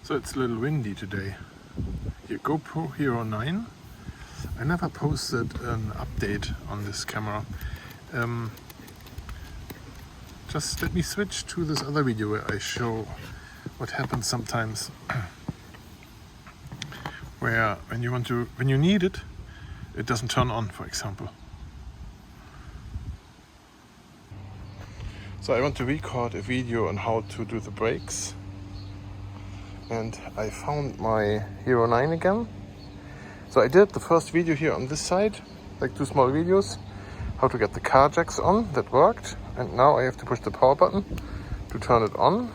So it's a little windy today. Here, GoPro Hero9. I never posted an update on this camera. Just let me switch to this other video where I show what happens sometimes where when you need it, it doesn't turn on, for example. So I want to record a video on how to do the brakes. And I found my Hero9 again. So I did the first video here on this side, like 2 small videos, how to get the car jacks on, that worked. And now I have to push the power button to turn it on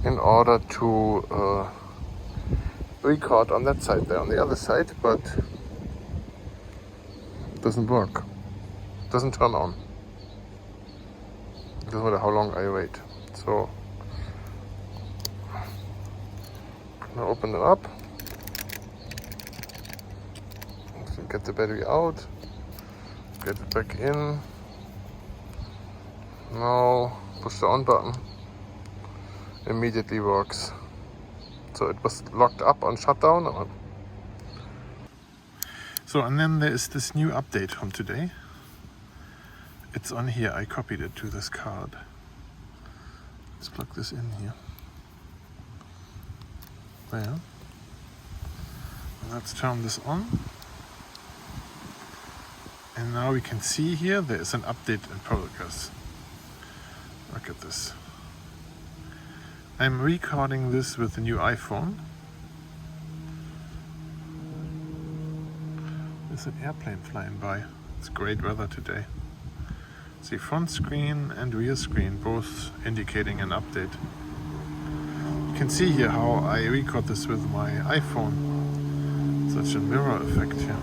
in order to record on that side there, on the other side, but it doesn't work, it doesn't turn on. It doesn't matter how long I wait. So now open it up, so get the battery out, get it back in. Now push the on button, immediately works. So it was locked up on shutdown. So and then there is this new update from today. It's on here, I copied it to this card. Let's plug this in here. There. Let's turn this on. And now we can see here there is an update in progress. Look at this. I'm recording this with the new iPhone. There's an airplane flying by. It's great weather today. See, front screen and rear screen both indicating an update. You can see here how I record this with my iPhone. Such a mirror effect here.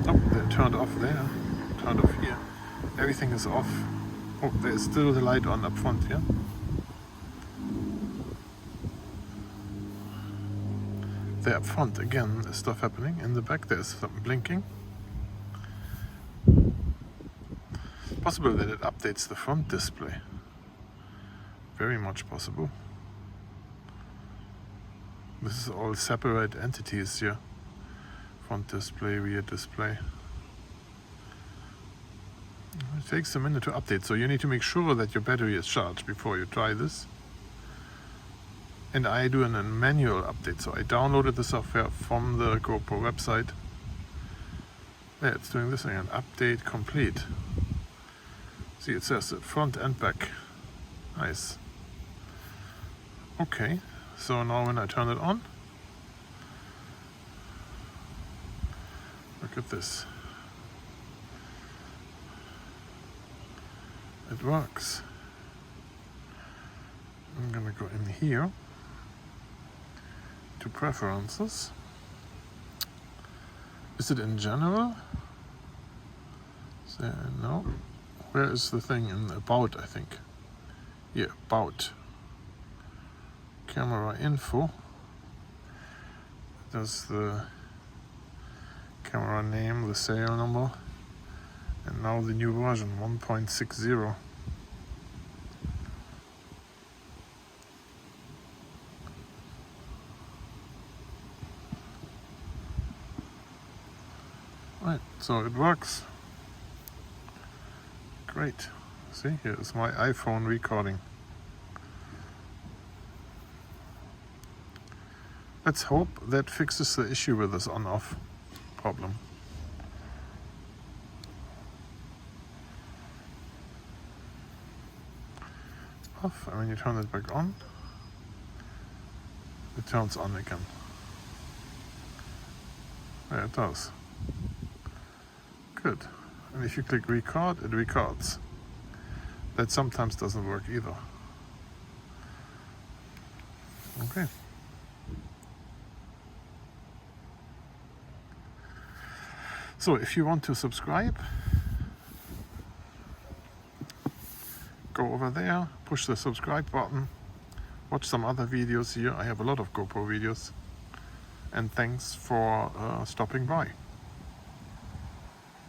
Oh, they're turned off there, turned off here. Everything is off. Oh, there's still the light on up front here. There up front again, there's stuff happening. In the back there's something blinking. It's possible that it updates the front display. Very much possible. This is all separate entities here. Front display, rear display. It takes a minute to update, so you need to make sure that your battery is charged before you try this. And I do a manual update, so I downloaded the software from the GoPro website. Yeah, it's doing this again. Update complete. See, it says front and back. Nice. Okay, so now when I turn it on, look at this. It works. I'm gonna go in here to preferences. Is it in general? So, no. Where is the thing in about, I think? Here, about. Camera info. There's the camera name, the serial number, and now the new version 1.60. Right, so it works. Great. See, here is my iPhone recording. Let's hope that fixes the issue with this on-off problem. Off, and when you turn it back on, it turns on again. Yeah, it does. Good. And if you click record, it records. That sometimes doesn't work either. Okay. So if you want to subscribe, go over there, push the subscribe button, watch some other videos here. I have a lot of GoPro videos. And thanks for stopping by.